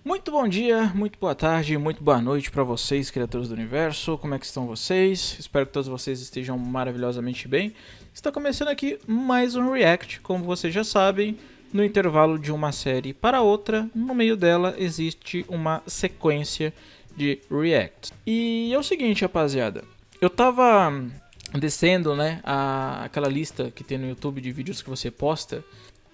Muito bom dia, muito boa tarde, muito boa noite para vocês, criaturas do universo. Como é que estão vocês? Espero que todos vocês estejam maravilhosamente bem. Está começando aqui mais um React, como vocês já sabem, no intervalo de uma série para outra, no meio dela existe uma sequência de React. E é o seguinte, rapaziada, eu tava descendo, né, aquela lista que tem no YouTube de vídeos que você posta.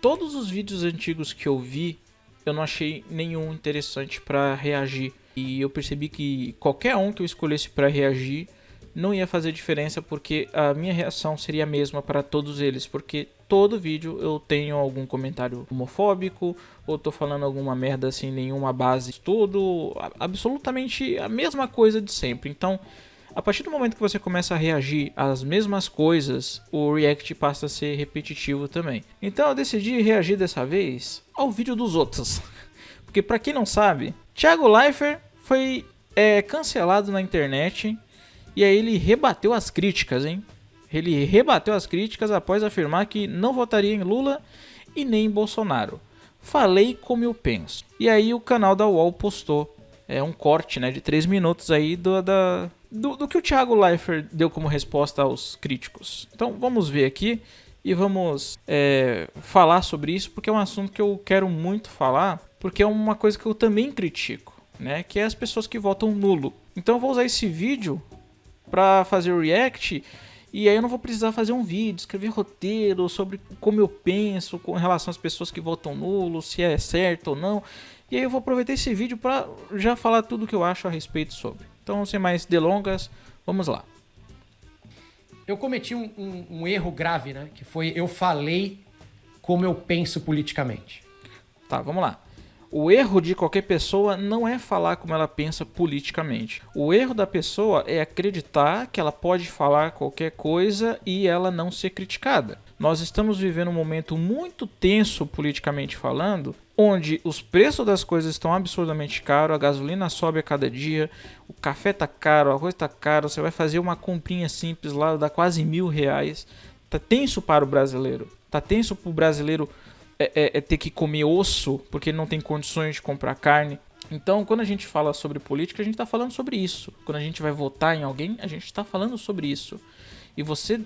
Todos os vídeos antigos que eu vi, eu não achei nenhum interessante para reagir. E eu percebi que qualquer um que eu escolhesse para reagir não ia fazer diferença, porque a minha reação seria a mesma para todos eles. Porque todo vídeo eu tenho algum comentário homofóbico, ou tô falando alguma merda sem nenhuma base, tudo absolutamente a mesma coisa de sempre. Então, a partir do momento que você começa a reagir às mesmas coisas, o react passa a ser repetitivo também. Então eu decidi reagir dessa vez ao vídeo dos outros. Porque pra quem não sabe, Thiago Leifert foi cancelado na internet e aí ele rebateu as críticas, hein? Ele rebateu as críticas após afirmar que não votaria em Lula e nem em Bolsonaro. Falei como eu penso. E aí o canal da UOL postou um corte, né, de 3 minutos aí do que o Thiago Leifert deu como resposta aos críticos. Então vamos ver aqui e vamos falar sobre isso, porque é um assunto que eu quero muito falar, porque é uma coisa que eu também critico, né, que é as pessoas que votam nulo. Então eu vou usar esse vídeo para fazer o react, e aí eu não vou precisar fazer um vídeo, escrever roteiro sobre como eu penso com relação às pessoas que votam nulo, se é certo ou não. E aí eu vou aproveitar esse vídeo para já falar tudo o que eu acho a respeito sobre. Então, sem mais delongas, vamos lá. Eu cometi um erro grave, né? Que foi eu falei como eu penso politicamente. Tá, vamos lá. O erro de qualquer pessoa não é falar como ela pensa politicamente. O erro da pessoa é acreditar que ela pode falar qualquer coisa e ela não ser criticada. Nós estamos vivendo um momento muito tenso politicamente falando, onde os preços das coisas estão absurdamente caros, a gasolina sobe a cada dia, o café tá caro, o arroz tá caro, você vai fazer uma comprinha simples lá, dá quase R$1.000. Tá tenso para o brasileiro. Tá tenso para o brasileiro ter que comer osso porque ele não tem condições de comprar carne. Então, quando a gente fala sobre política, a gente está falando sobre isso. Quando a gente vai votar em alguém, a gente está falando sobre isso. E você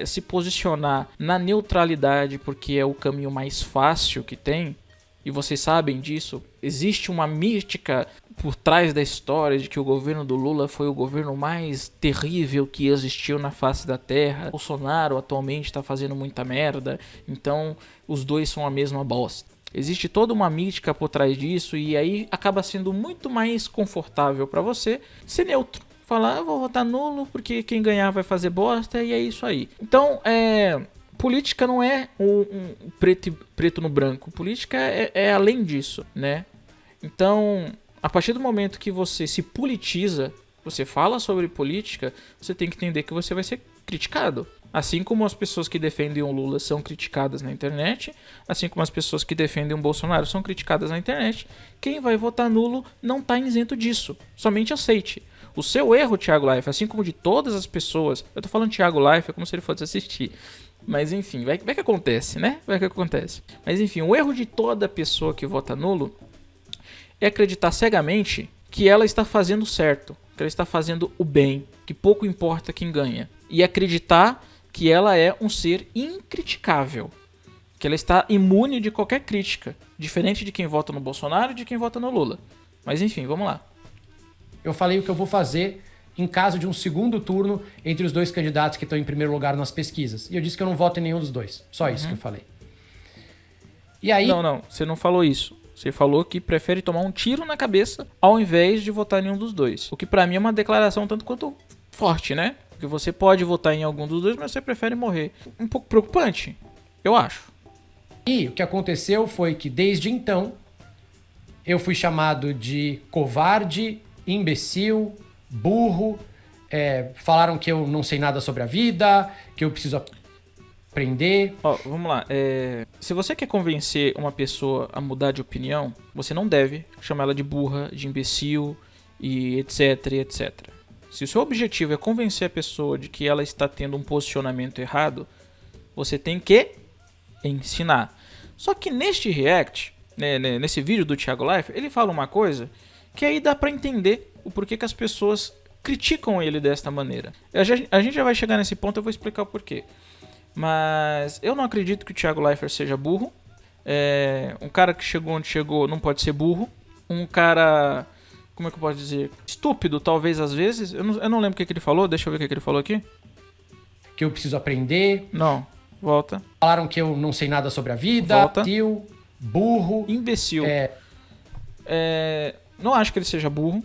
se posicionar na neutralidade porque é o caminho mais fácil que tem, e vocês sabem disso, existe uma mística por trás da história de que o governo do Lula foi o governo mais terrível que existiu na face da terra. Bolsonaro atualmente está fazendo muita merda, então os dois são a mesma bosta. Existe toda uma mística por trás disso, e aí acaba sendo muito mais confortável para você ser neutro. Falar, eu vou votar nulo porque quem ganhar vai fazer bosta, e é isso aí. Então, política não é um preto no branco. Política é além disso, né? Então, a partir do momento que você se politiza, você fala sobre política, você tem que entender que você vai ser criticado. Assim como as pessoas que defendem o Lula são criticadas na internet, assim como as pessoas que defendem o Bolsonaro são criticadas na internet, quem vai votar nulo não está isento disso. Somente aceite. O seu erro, Thiago Leifert, assim como de todas as pessoas... Eu tô falando Thiago Leifert como se ele fosse assistir. Mas enfim, vai que acontece, né? Vai que acontece. Mas enfim, o erro de toda pessoa que vota nulo é acreditar cegamente que ela está fazendo certo, que ela está fazendo o bem, que pouco importa quem ganha. E acreditar que ela é um ser incriticável, que ela está imune de qualquer crítica, diferente de quem vota no Bolsonaro e de quem vota no Lula. Mas enfim, vamos lá. Eu falei o que eu vou fazer em caso de um segundo turno entre os dois candidatos que estão em primeiro lugar nas pesquisas. E eu disse que eu não voto em nenhum dos dois. Só isso que eu falei. E aí... Não, você não falou isso. Você falou que prefere tomar um tiro na cabeça ao invés de votar em um dos dois. O que pra mim é uma declaração tanto quanto forte, né? Porque você pode votar em algum dos dois, mas você prefere morrer. Um pouco preocupante, eu acho. E o que aconteceu foi que desde então eu fui chamado de covarde, imbecil, burro, falaram que eu não sei nada sobre a vida, que eu preciso aprender. Vamos lá. Se você quer convencer uma pessoa a mudar de opinião, você não deve chamar ela de burra, de imbecil e etc, etc. Se o seu objetivo é convencer a pessoa de que ela está tendo um posicionamento errado, você tem que ensinar. Só que neste react, nesse vídeo do Thiago Leifert, ele fala uma coisa que aí dá pra entender o porquê que as pessoas criticam ele desta maneira. A gente já vai chegar nesse ponto, eu vou explicar o porquê. Mas eu não acredito que o Thiago Leifert seja burro. Um cara que chegou onde chegou não pode ser burro. Um cara, como é que eu posso dizer? Estúpido, talvez, às vezes. Eu não lembro o que ele falou, deixa eu ver o que ele falou aqui. Que eu preciso aprender. Não, volta. Falaram que eu não sei nada sobre a vida. Volta. Imbecil, burro. Imbecil. Não acho que ele seja burro.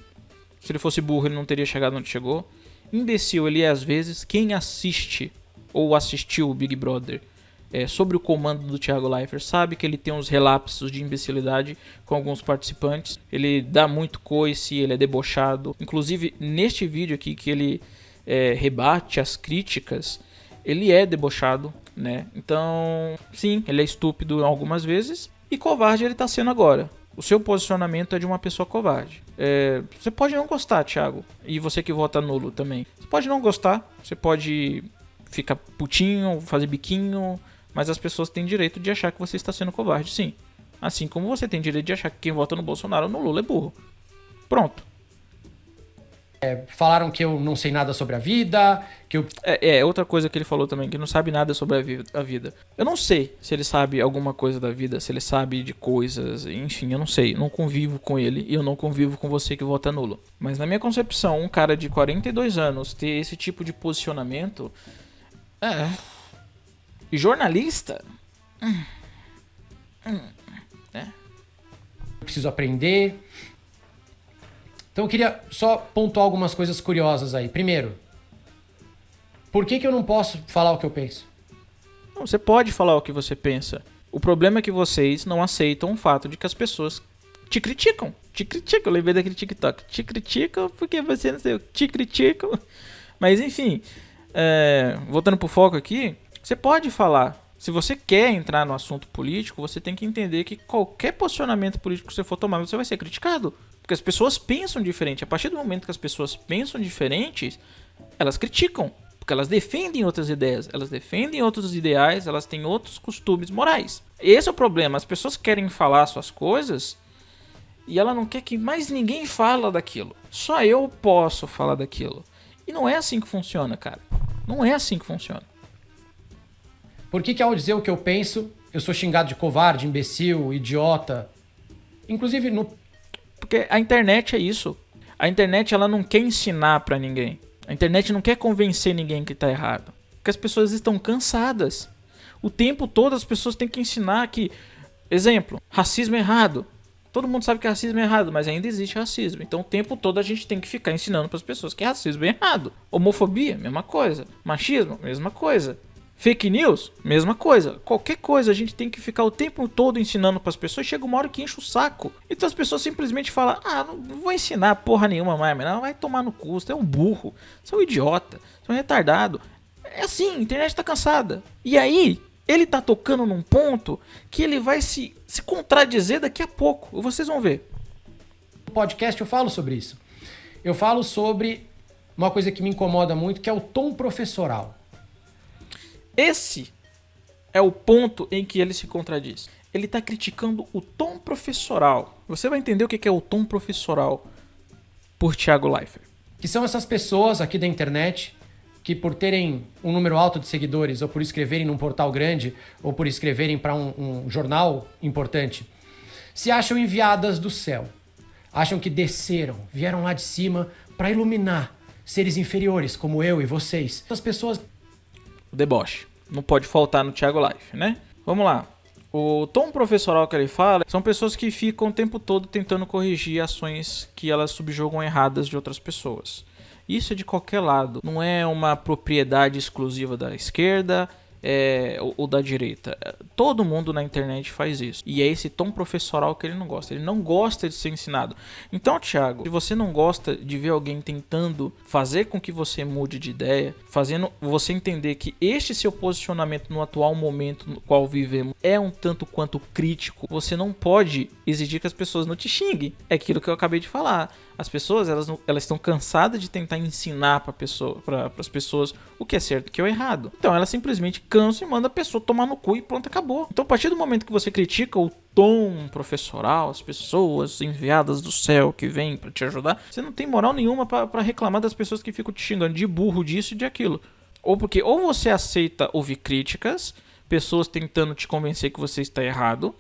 Se ele fosse burro, ele não teria chegado onde chegou. Imbecil, ele é às vezes. Quem assiste ou assistiu o Big Brother sobre o comando do Thiago Leifert sabe que ele tem uns relapsos de imbecilidade com alguns participantes. Ele dá muito coice, ele é debochado. Inclusive, neste vídeo aqui que ele rebate as críticas, ele é debochado, né? Então, sim, ele é estúpido algumas vezes. E covarde ele tá sendo agora. O seu posicionamento é de uma pessoa covarde. Você pode não gostar, Thiago. E você que vota nulo também. Você pode não gostar. Você pode ficar putinho, fazer biquinho. Mas as pessoas têm direito de achar que você está sendo covarde, sim. Assim como você tem direito de achar que quem vota no Bolsonaro ou no Lula é burro. Pronto. Falaram que eu não sei nada sobre a vida. Que eu... outra coisa que ele falou também, que não sabe nada sobre a vida. Eu não sei se ele sabe alguma coisa da vida, se ele sabe de coisas, enfim, eu não sei. Não convivo com ele e eu não convivo com você que vota nulo. Mas na minha concepção, um cara de 42 anos ter esse tipo de posicionamento... E jornalista? Eu preciso aprender. Então eu queria só pontuar algumas coisas curiosas aí. Primeiro, por que eu não posso falar o que eu penso? Não, você pode falar o que você pensa. O problema é que vocês não aceitam o fato de que as pessoas te criticam. Te criticam, eu lembrei daquele TikTok. Te criticam porque você não sei o que. Te criticam. Mas enfim, voltando pro foco aqui, você pode falar. Se você quer entrar no assunto político, você tem que entender que qualquer posicionamento político que você for tomar, você vai ser criticado. Porque as pessoas pensam diferente. A partir do momento que as pessoas pensam diferentes, elas criticam. Porque elas defendem outras ideias, elas defendem outros ideais, elas têm outros costumes morais. Esse é o problema. As pessoas querem falar suas coisas e ela não quer que mais ninguém fale daquilo. Só eu posso falar daquilo. E não é assim que funciona, cara. Não é assim que funciona. Por que ao dizer o que eu penso, eu sou xingado de covarde, imbecil, idiota? Inclusive Porque a internet é isso. A internet ela não quer ensinar pra ninguém. A internet não quer convencer ninguém que tá errado. Porque as pessoas estão cansadas. O tempo todo as pessoas têm que ensinar que... Exemplo, racismo é errado. Todo mundo sabe que racismo é errado, mas ainda existe racismo. Então o tempo todo a gente tem que ficar ensinando pras pessoas que racismo é errado. Homofobia, mesma coisa. Machismo, mesma coisa. Fake news, mesma coisa. Qualquer coisa a gente tem que ficar o tempo todo ensinando para as pessoas. Chega uma hora que enche o saco. Então as pessoas simplesmente falam: não vou ensinar porra nenhuma mais. Não, vai tomar no cu. Você é um burro. Você é um idiota. Você é um retardado. É assim, a internet tá cansada. E aí, ele tá tocando num ponto que ele vai se contradizer daqui a pouco. Vocês vão ver. No podcast eu falo sobre isso. Eu falo sobre uma coisa que me incomoda muito, que é o tom professoral. Esse é o ponto em que ele se contradiz. Ele está criticando o tom professoral. Você vai entender o que é o tom professoral por Thiago Leifert. Que são essas pessoas aqui da internet que, por terem um número alto de seguidores, ou por escreverem num portal grande, ou por escreverem para um jornal importante, se acham enviadas do céu. Acham que desceram, vieram lá de cima para iluminar seres inferiores como eu e vocês. As pessoas... O deboche. Não pode faltar no Thiago Leifert, né? Vamos lá. O tom professoral que ele fala são pessoas que ficam o tempo todo tentando corrigir ações que elas subjugam erradas de outras pessoas. Isso é de qualquer lado. Não é uma propriedade exclusiva da esquerda ou da direita. Todo mundo na internet faz isso. E é esse tom professoral que ele não gosta. Ele não gosta de ser ensinado. Então, Thiago, se você não gosta de ver alguém tentando fazer com que você mude de ideia, fazendo você entender que este seu posicionamento no atual momento no qual vivemos é um tanto quanto crítico, você não pode exigir que as pessoas não te xinguem. É aquilo que eu acabei de falar. As pessoas elas estão cansadas de tentar ensinar para as pessoas o que é certo e o que é errado. Então elas simplesmente cansam e mandam a pessoa tomar no cu e pronto, acabou. Então a partir do momento que você critica o tom professoral, as pessoas enviadas do céu que vêm pra te ajudar, você não tem moral nenhuma pra reclamar das pessoas que ficam te xingando de burro, disso e de aquilo. Ou porque ou você aceita ouvir críticas, pessoas tentando te convencer que você está errado,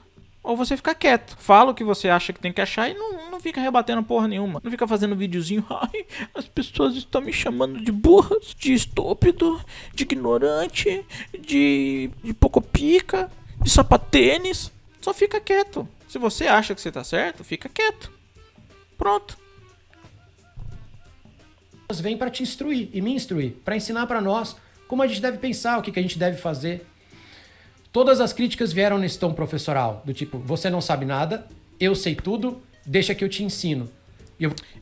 ou você fica quieto. Fala o que você acha que tem que achar e não fica rebatendo porra nenhuma. Não fica fazendo videozinho. Ai, as pessoas estão me chamando de burras, de estúpido, de ignorante, de pouco pica, de sapatênis. Só fica quieto. Se você acha que você tá certo, fica quieto. Pronto. Vem para te instruir e me instruir, para ensinar para nós como a gente deve pensar, o que a gente deve fazer. Todas as críticas vieram nesse tom professoral, do tipo, você não sabe nada, eu sei tudo, deixa que eu te ensino.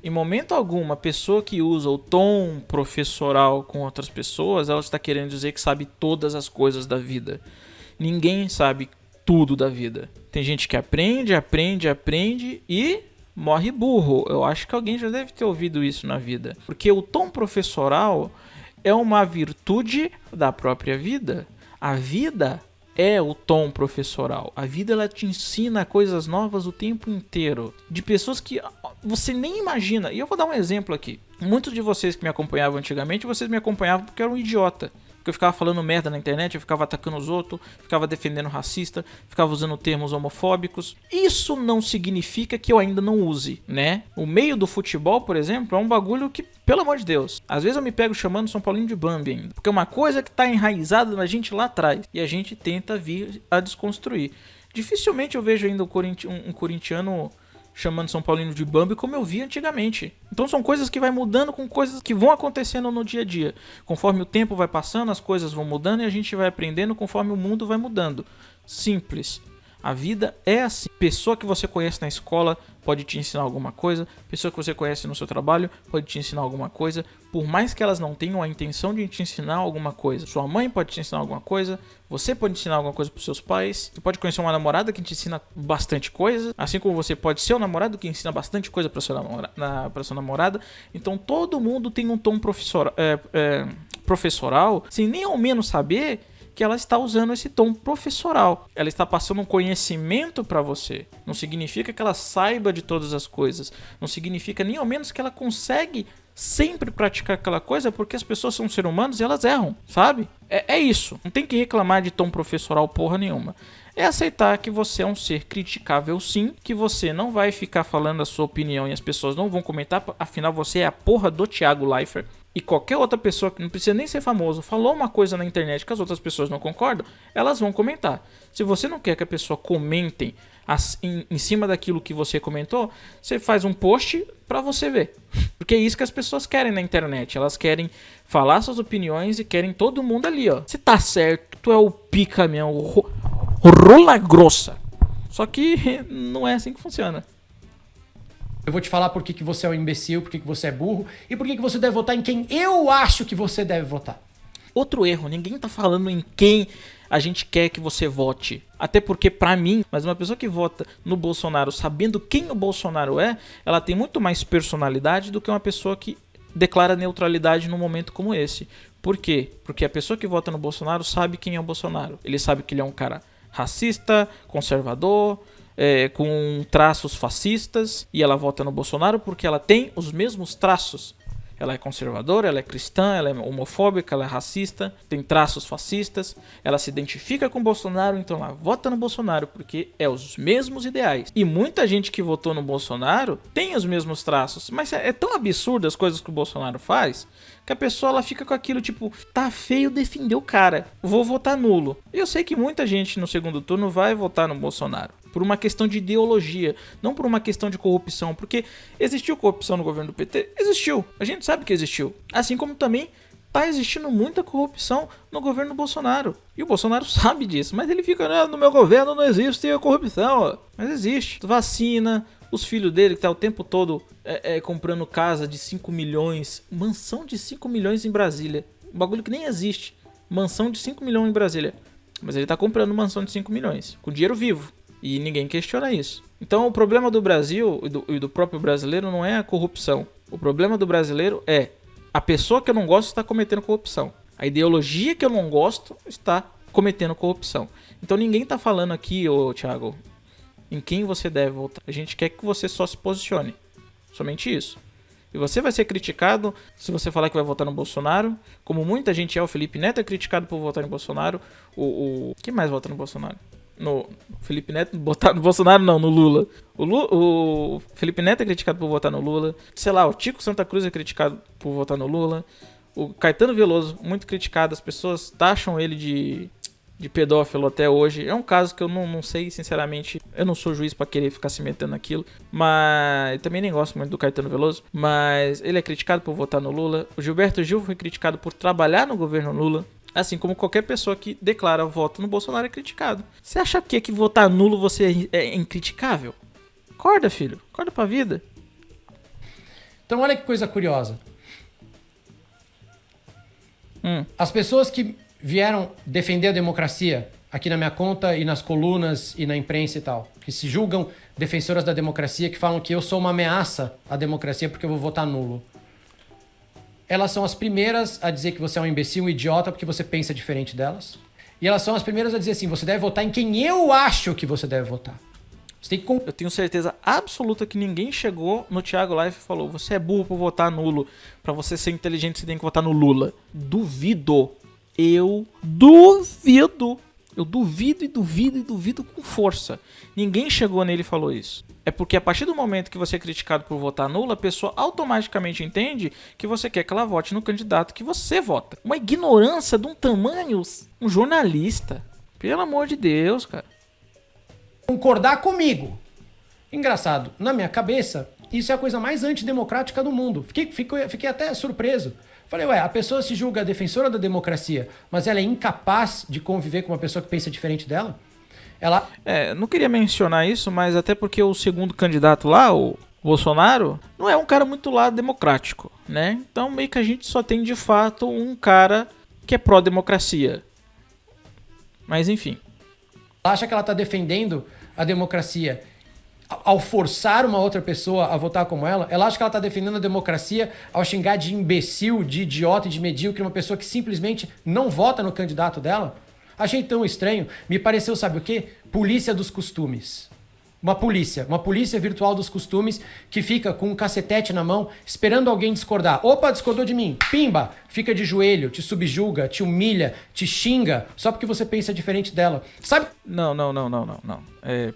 Em momento algum, uma pessoa que usa o tom professoral com outras pessoas, ela está querendo dizer que sabe todas as coisas da vida. Ninguém sabe tudo da vida. Tem gente que aprende e morre burro. Eu acho que alguém já deve ter ouvido isso na vida. Porque o tom professoral é uma virtude da própria vida. A vida é o tom professoral. A vida, ela te ensina coisas novas o tempo inteiro. De pessoas que você nem imagina. E eu vou dar um exemplo aqui. Muitos de vocês que me acompanhavam antigamente, vocês me acompanhavam porque eu era um idiota. Porque eu ficava falando merda na internet, eu ficava atacando os outros, ficava defendendo racista, ficava usando termos homofóbicos. Isso não significa que eu ainda não use, né? O meio do futebol, por exemplo, é um bagulho que, pelo amor de Deus, às vezes eu me pego chamando São Paulino de Bambi ainda. Porque é uma coisa que tá enraizada na gente lá atrás. E a gente tenta vir a desconstruir. Dificilmente eu vejo ainda um corintiano chamando São Paulino de Bambi como eu vi antigamente. Então são coisas que vai mudando com coisas que vão acontecendo no dia a dia. Conforme o tempo vai passando, as coisas vão mudando e a gente vai aprendendo conforme o mundo vai mudando. Simples. A vida é assim. Pessoa que você conhece na escola pode te ensinar alguma coisa. Pessoa que você conhece no seu trabalho pode te ensinar alguma coisa. Por mais que elas não tenham a intenção de te ensinar alguma coisa. Sua mãe pode te ensinar alguma coisa. Você pode ensinar alguma coisa para os seus pais. Você pode conhecer uma namorada que te ensina bastante coisa. Assim como você pode ser um namorado que ensina bastante coisa para sua namorada. Então todo mundo tem um tom professoral sem nem ao menos saber que ela está usando esse tom professoral. Ela está passando um conhecimento para você. Não significa que ela saiba de todas as coisas. Não significa nem ao menos que ela consegue sempre praticar aquela coisa, porque as pessoas são seres humanos e elas erram, sabe? É isso. Não tem que reclamar de tom professoral porra nenhuma. É aceitar que você é um ser criticável sim, que você não vai ficar falando a sua opinião e as pessoas não vão comentar, afinal você é a porra do Thiago Leifert. E qualquer outra pessoa que não precisa nem ser famoso, falou uma coisa na internet que as outras pessoas não concordam, elas vão comentar. Se você não quer que a pessoa comentem em cima daquilo que você comentou, você faz um post pra você ver. Porque é isso que as pessoas querem na internet. Elas querem falar suas opiniões e querem todo mundo ali, ó. Você tá certo, tu é o pica mesmo, rola grossa. Só que não é assim que funciona. Eu vou te falar por que você é um imbecil, por que você é burro e por que você deve votar em quem eu acho que você deve votar. Outro erro, ninguém tá falando em quem a gente quer que você vote. Até porque, pra mim, mas uma pessoa que vota no Bolsonaro sabendo quem o Bolsonaro é, ela tem muito mais personalidade do que uma pessoa que declara neutralidade num momento como esse. Por quê? Porque a pessoa que vota no Bolsonaro sabe quem é o Bolsonaro. Ele sabe que ele é um cara racista, conservador, com traços fascistas, e ela vota no Bolsonaro porque ela tem os mesmos traços. Ela é conservadora, ela é cristã, ela é homofóbica, ela é racista, tem traços fascistas, ela se identifica com o Bolsonaro, então ela vota no Bolsonaro porque é os mesmos ideais. E muita gente que votou no Bolsonaro tem os mesmos traços, mas é tão absurdo as coisas que o Bolsonaro faz que a pessoa ela fica com aquilo tipo, tá feio defender o cara, vou votar nulo. E eu sei que muita gente no segundo turno vai votar no Bolsonaro por uma questão de ideologia, não por uma questão de corrupção, porque existiu corrupção no governo do PT? Existiu, a gente sabe que existiu, assim como também tá existindo muita corrupção no governo Bolsonaro, e o Bolsonaro sabe disso, mas ele fica, no meu governo não existe a corrupção, ó. Mas existe, vacina, os filhos dele que tá o tempo todo comprando casa de 5 milhões, mansão de 5 milhões em Brasília, um bagulho que nem existe, mansão de 5 milhões em Brasília, mas ele tá comprando mansão de 5 milhões, com dinheiro vivo. E ninguém questiona isso. Então o problema do Brasil e do próprio brasileiro não é a corrupção. O problema do brasileiro é a pessoa que eu não gosto está cometendo corrupção. A ideologia que eu não gosto está cometendo corrupção. Então ninguém está falando aqui, ô Thiago, em quem você deve votar. A gente quer que você só se posicione. Somente isso. E você vai ser criticado se você falar que vai votar no Bolsonaro, como muita gente é. O Felipe Neto é criticado por votar no Bolsonaro. Quem mais vota no Bolsonaro? No Felipe Neto votar no Bolsonaro não, no Lula. O Felipe Neto é criticado por votar no Lula. Sei lá, o Tico Santa Cruz é criticado por votar no Lula. O Caetano Veloso, muito criticado. As pessoas taxam ele de pedófilo até hoje. É um caso que eu não sei, sinceramente. Eu não sou juiz pra querer ficar se metendo naquilo. Mas eu também nem gosto muito do Caetano Veloso. Mas ele é criticado por votar no Lula. O Gilberto Gil foi criticado por trabalhar no governo Lula. Assim como qualquer pessoa que declara voto no Bolsonaro é criticado. Você acha que votar nulo você é incriticável? Acorda, filho. Acorda pra vida. Então olha que coisa curiosa. As pessoas que vieram defender a democracia aqui na minha conta e nas colunas e na imprensa e tal, que se julgam defensoras da democracia, que falam que eu sou uma ameaça à democracia porque eu vou votar nulo. Elas são as primeiras a dizer que você é um imbecil, um idiota, porque você pensa diferente delas. E elas são as primeiras a dizer assim, você deve votar em quem eu acho que você deve votar. Você tem que... Eu tenho certeza absoluta que ninguém chegou no Thiago Life e falou, você é burro por votar nulo, pra você ser inteligente você tem que votar no Lula. Duvido. Eu duvido. Eu duvido e duvido e duvido com força. Ninguém chegou nele e falou isso. É porque a partir do momento que você é criticado por votar nulo, a pessoa automaticamente entende que você quer que ela vote no candidato que você vota. Uma ignorância de um tamanho... Um jornalista. Pelo amor de Deus, cara. Concordar comigo. Engraçado, na minha cabeça, isso é a coisa mais antidemocrática do mundo. Fiquei até surpreso. Falei, a pessoa se julga defensora da democracia, mas ela é incapaz de conviver com uma pessoa que pensa diferente dela? Não queria mencionar isso, mas até porque o segundo candidato lá, o Bolsonaro, não é um cara muito lá democrático, né? Então meio que a gente só tem de fato um cara que é pró-democracia. Mas enfim. Ela acha que ela está defendendo a democracia ao forçar uma outra pessoa a votar como ela acha que ela está defendendo a democracia ao xingar de imbecil, de idiota e de medíocre uma pessoa que simplesmente não vota no candidato dela. Achei tão estranho. Me pareceu, sabe o quê? Polícia dos costumes. Uma polícia virtual dos costumes que fica com um cacetete na mão esperando alguém discordar. Opa, discordou de mim. Pimba! Fica de joelho, te subjuga, te humilha, te xinga só porque você pensa diferente dela. Sabe? Não.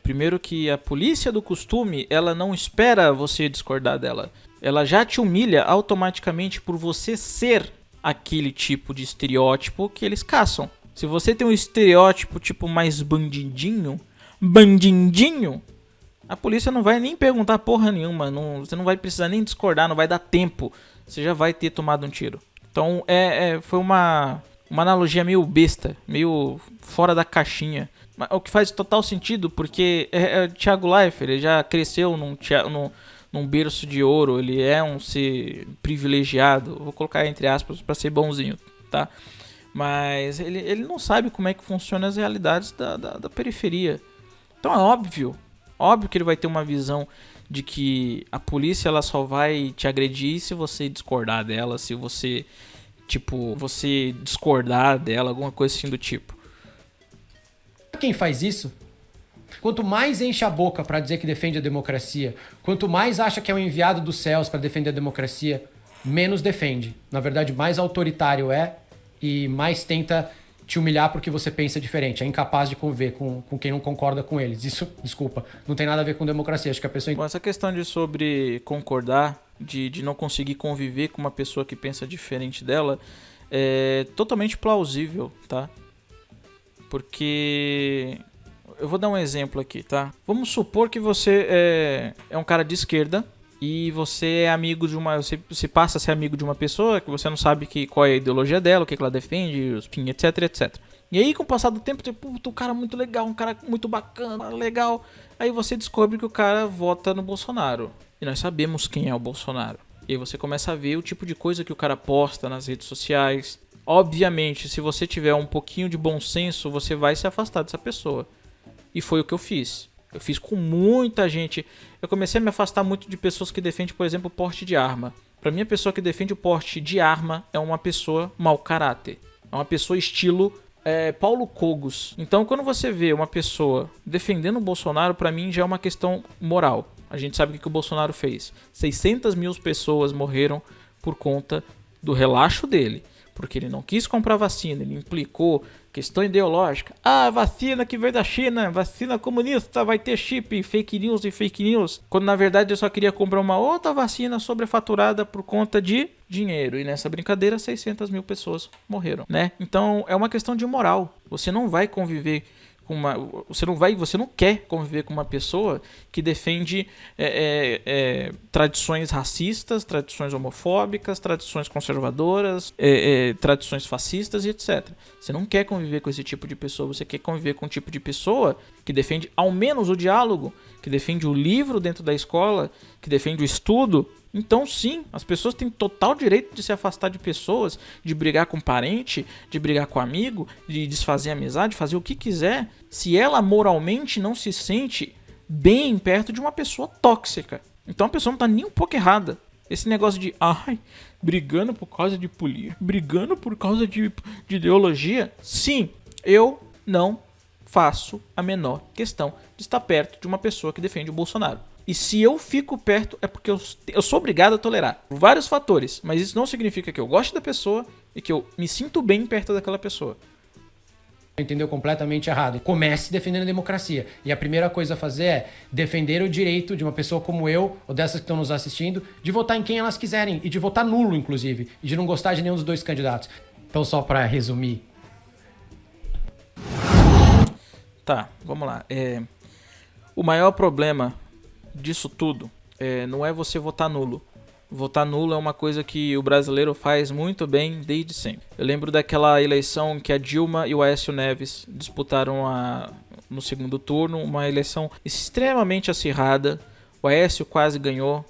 Primeiro que a polícia do costume, ela não espera você discordar dela. Ela já te humilha automaticamente por você ser aquele tipo de estereótipo que eles caçam. Se você tem um estereótipo tipo mais bandidinho, a polícia não vai nem perguntar porra nenhuma, você não vai precisar nem discordar, não vai dar tempo, você já vai ter tomado um tiro. Então foi uma analogia meio besta, meio fora da caixinha, o que faz total sentido, porque Thiago Leifert, ele já cresceu num berço de ouro, ele é um ser privilegiado, vou colocar entre aspas para ser bonzinho, tá? Mas ele não sabe como é que funcionam as realidades da periferia. Então é óbvio que ele vai ter uma visão de que a polícia ela só vai te agredir se você discordar dela, se você discordar dela, alguma coisa assim do tipo. Quem faz isso, quanto mais enche a boca para dizer que defende a democracia, quanto mais acha que é um enviado dos céus para defender a democracia, menos defende. Na verdade, mais autoritário é e mais tenta te humilhar porque você pensa diferente. É incapaz de conviver com quem não concorda com eles. Isso, desculpa, não tem nada a ver com democracia. Acho que a pessoa... Bom, essa questão de sobre concordar, de não conseguir conviver com uma pessoa que pensa diferente dela, é totalmente plausível, tá? Porque... Eu vou dar um exemplo aqui, tá? Vamos supor que você é um cara de esquerda e você é amigo de você passa a ser amigo de uma pessoa que você não sabe qual é a ideologia dela, o que ela defende, etc. E aí, com o passar do tempo, um cara muito legal, um cara muito bacana, legal. Aí você descobre que o cara vota no Bolsonaro. E nós sabemos quem é o Bolsonaro. E aí você começa a ver o tipo de coisa que o cara posta nas redes sociais. Obviamente, se você tiver um pouquinho de bom senso, você vai se afastar dessa pessoa. E foi o que eu fiz. Eu fiz com muita gente. Eu comecei a me afastar muito de pessoas que defendem, por exemplo, o porte de arma. Pra mim, a pessoa que defende o porte de arma é uma pessoa mau caráter. É uma pessoa estilo Paulo Cogos. Então, quando você vê uma pessoa defendendo o Bolsonaro, pra mim já é uma questão moral. A gente sabe o que o Bolsonaro fez. 600 mil pessoas morreram por conta do relaxo dele. Porque ele não quis comprar vacina, ele implicou questão ideológica. Ah, vacina que veio da China, vacina comunista, vai ter chip, fake news e fake news. Quando na verdade eu só queria comprar uma outra vacina sobrefaturada por conta de dinheiro. E nessa brincadeira 600 mil pessoas morreram, né? Então é uma questão de moral. Você não vai conviver com você não quer conviver com uma pessoa que defende tradições racistas, tradições homofóbicas, tradições conservadoras, tradições fascistas e etc. Você não quer conviver com esse tipo de pessoa, você quer conviver com um tipo de pessoa que defende ao menos o diálogo, que defende o livro dentro da escola, que defende o estudo. Então sim, as pessoas têm total direito de se afastar de pessoas, de brigar com parente, de brigar com amigo, de desfazer amizade, fazer o que quiser, se ela moralmente não se sente bem perto de uma pessoa tóxica. Então a pessoa não tá nem um pouco errada. Esse negócio de, brigando por causa de política, brigando por causa de ideologia, sim, eu não faço a menor questão de estar perto de uma pessoa que defende o Bolsonaro. E se eu fico perto é porque eu sou obrigado a tolerar. Por vários fatores. Mas isso não significa que eu goste da pessoa e que eu me sinto bem perto daquela pessoa. Entendeu completamente errado. Comece defendendo a democracia. E a primeira coisa a fazer é defender o direito de uma pessoa como eu, ou dessas que estão nos assistindo, de votar em quem elas quiserem. E de votar nulo, inclusive. E de não gostar de nenhum dos dois candidatos. Então, só para resumir. Tá, vamos lá. O maior problema disso tudo não é você votar nulo. Votar nulo é uma coisa que o brasileiro faz muito bem desde sempre. Eu lembro daquela eleição que a Dilma e o Aécio Neves disputaram no segundo turno, uma eleição extremamente acirrada. O Aécio quase ganhou,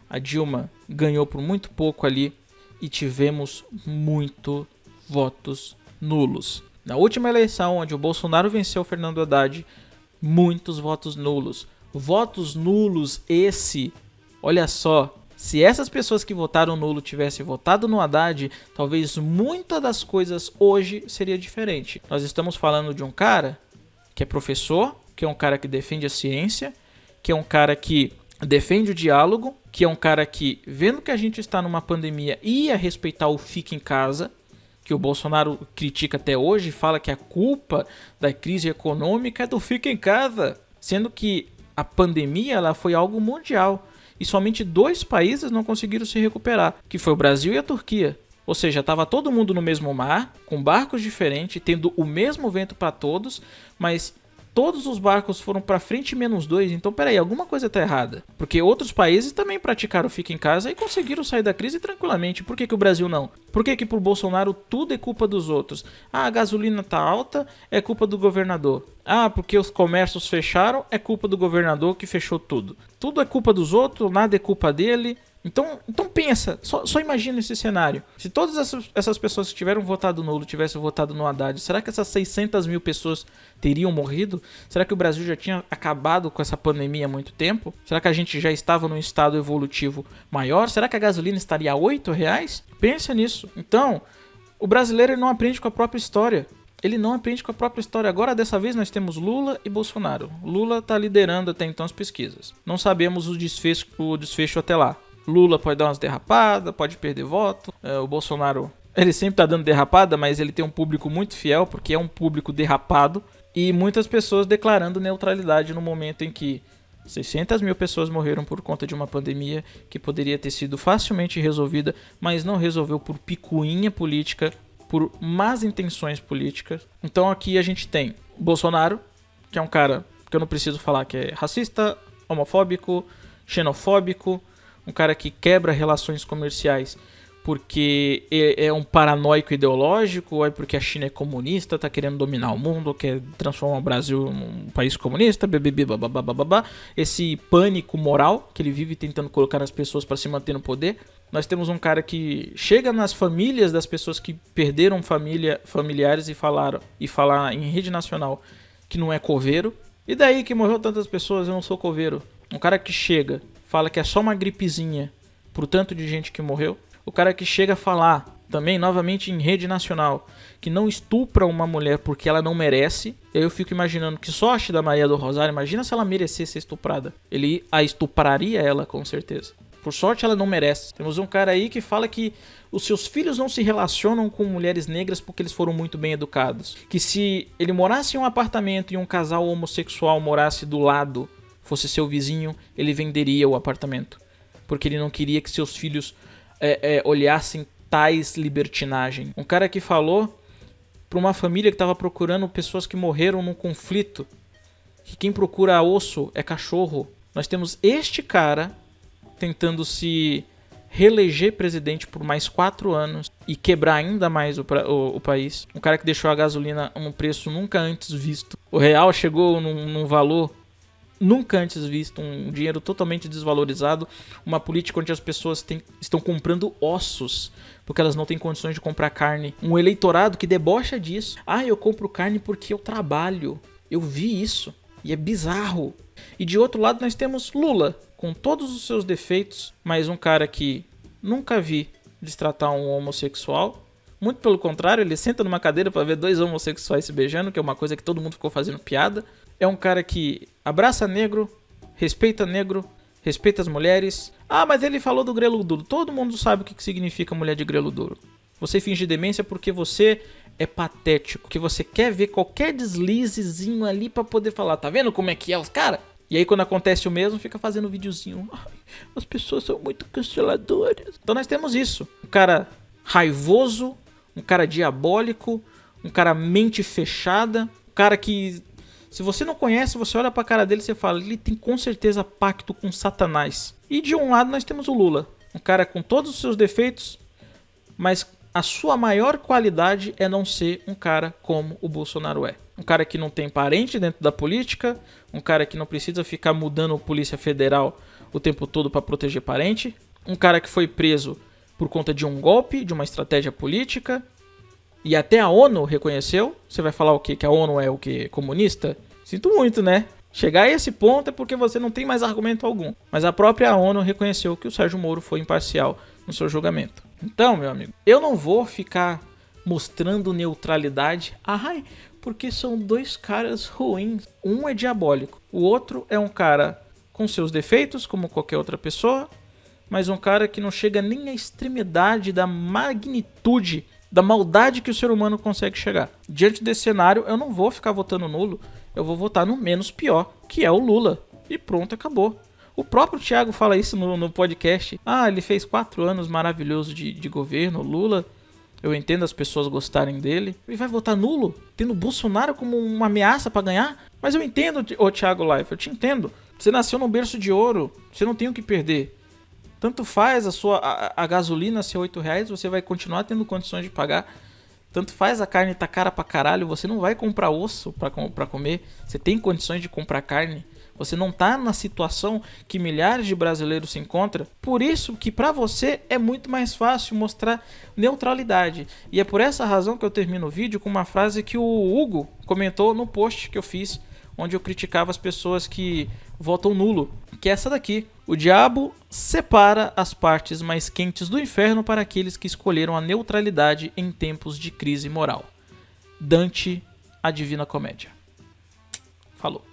a Dilma ganhou por muito pouco ali e tivemos muito votos nulos. Na última eleição, onde o Bolsonaro venceu o Fernando Haddad, muitos votos nulos. Votos nulos olha só, se essas pessoas que votaram nulo tivessem votado no Haddad, talvez muitas das coisas hoje seria diferente. Nós estamos falando de um cara que é professor, que é um cara que defende a ciência, que é um cara que defende o diálogo, que é um cara que, vendo que a gente está numa pandemia, ia respeitar o fica em casa, que o Bolsonaro critica até hoje, fala que a culpa da crise econômica é do fica em casa, sendo que a pandemia ela foi algo mundial e somente 2 países não conseguiram se recuperar, que foi o Brasil e a Turquia. Ou seja, estava todo mundo no mesmo mar, com barcos diferentes, tendo o mesmo vento para todos, mas todos os barcos foram para frente -2. Então, peraí, alguma coisa está errada. Porque outros países também praticaram fica em casa e conseguiram sair da crise tranquilamente. Por que o Brasil não? Por que pro Bolsonaro tudo é culpa dos outros? A gasolina tá alta, é culpa do governador. Porque os comércios fecharam, é culpa do governador que fechou tudo. Tudo é culpa dos outros, nada é culpa dele. Então pensa, só imagina esse cenário. Se todas essas pessoas que tiveram votado nulo tivessem votado no Haddad, será que essas 600 mil pessoas teriam morrido? Será que o Brasil já tinha acabado com essa pandemia há muito tempo? Será que a gente já estava num estado evolutivo maior? Será que a gasolina estaria a R$8? Pensa nisso. Então, o brasileiro não aprende com a própria história. Ele não aprende com a própria história. Agora, dessa vez, nós temos Lula e Bolsonaro. Lula está liderando até então as pesquisas. Não sabemos o desfecho até lá. Lula pode dar umas derrapadas, pode perder voto. O Bolsonaro, ele sempre tá dando derrapada, mas ele tem um público muito fiel, porque é um público derrapado. E muitas pessoas declarando neutralidade no momento em que 600 mil pessoas morreram por conta de uma pandemia que poderia ter sido facilmente resolvida, mas não resolveu por picuinha política, por más intenções políticas. Então aqui a gente tem Bolsonaro, que é um cara que eu não preciso falar que é racista, homofóbico, xenofóbico, um cara que quebra relações comerciais porque é um paranoico ideológico, ou é porque a China é comunista, tá querendo dominar o mundo, quer transformar o Brasil num país comunista, babá. Esse pânico moral que ele vive tentando colocar nas pessoas para se manter no poder. Nós temos um cara que chega nas famílias das pessoas que perderam familiares e falar em rede nacional que não é coveiro. E daí que morreu tantas pessoas, eu não sou coveiro. Um cara que chega, fala que é só uma gripezinha pro tanto de gente que morreu. O cara que chega a falar também novamente em rede nacional, que não estupra uma mulher porque ela não merece. Eu fico imaginando que sorte da Maria do Rosário, imagina se ela merecesse ser estuprada. Ele a estupraria ela, com certeza. Por sorte ela não merece. Temos um cara aí que fala que os seus filhos não se relacionam com mulheres negras porque eles foram muito bem educados. Que se ele morasse em um apartamento e um casal homossexual morasse do lado, fosse seu vizinho, ele venderia o apartamento. Porque ele não queria que seus filhos olhassem tais libertinagem. Um cara que falou para uma família que estava procurando pessoas que morreram num conflito, que quem procura osso é cachorro. Nós temos este cara tentando se reeleger presidente por mais 4 anos e quebrar ainda mais o país. Um cara que deixou a gasolina a um preço nunca antes visto. O real chegou num valor nunca antes visto, um dinheiro totalmente desvalorizado, uma política onde as pessoas estão comprando ossos, porque elas não têm condições de comprar carne. Um eleitorado que debocha disso. Ah, eu compro carne porque eu trabalho. Eu vi isso. E é bizarro. E de outro lado nós temos Lula, com todos os seus defeitos, mas um cara que nunca vi destratar um homossexual. Muito pelo contrário, ele senta numa cadeira para ver 2 homossexuais se beijando, que é uma coisa que todo mundo ficou fazendo piada. É um cara que abraça negro, respeita as mulheres. Ah, mas ele falou do grelo duro. Todo mundo sabe o que significa mulher de grelo duro. Você finge demência porque você é patético, porque você quer ver qualquer deslizezinho ali pra poder falar, tá vendo como é que é os caras? E aí quando acontece o mesmo, fica fazendo videozinho. Ai, as pessoas são muito canceladoras. Então nós temos isso. Um cara raivoso, um cara diabólico, um cara mente fechada, um cara que... Se você não conhece, você olha pra cara dele e você fala, ele tem com certeza pacto com Satanás. E de um lado nós temos o Lula, um cara com todos os seus defeitos, mas a sua maior qualidade é não ser um cara como o Bolsonaro é. Um cara que não tem parente dentro da política, um cara que não precisa ficar mudando a Polícia Federal o tempo todo para proteger parente, um cara que foi preso por conta de um golpe, de uma estratégia política. E até a ONU reconheceu. Você vai falar o quê? Que a ONU é o quê? Comunista? Sinto muito, né? Chegar a esse ponto é porque você não tem mais argumento algum. Mas a própria ONU reconheceu que o Sérgio Moro foi imparcial no seu julgamento. Então, meu amigo, eu não vou ficar mostrando neutralidade. Ai, porque são 2 caras ruins. Um é diabólico. O outro é um cara com seus defeitos, como qualquer outra pessoa. Mas um cara que não chega nem à extremidade da magnitude da maldade que o ser humano consegue chegar. Diante desse cenário, eu não vou ficar votando nulo, eu vou votar no menos pior, que é o Lula. E pronto, acabou. O próprio Thiago fala isso no podcast. Ah, ele fez 4 anos maravilhosos de governo, Lula. Eu entendo as pessoas gostarem dele. E vai votar nulo? Tendo o Bolsonaro como uma ameaça pra ganhar? Mas eu entendo, ô Thiago Life, eu te entendo. Você nasceu num berço de ouro, você não tem o que perder. Tanto faz a gasolina ser R$8, você vai continuar tendo condições de pagar. Tanto faz a carne tá cara pra caralho, você não vai comprar osso pra comer. Você tem condições de comprar carne. Você não tá na situação que milhares de brasileiros se encontram. Por isso que pra você é muito mais fácil mostrar neutralidade. E é por essa razão que eu termino o vídeo com uma frase que o Hugo comentou no post que eu fiz, onde eu criticava as pessoas que votam nulo, que é essa daqui. O diabo separa as partes mais quentes do inferno para aqueles que escolheram a neutralidade em tempos de crise moral. Dante, a Divina Comédia. Falou.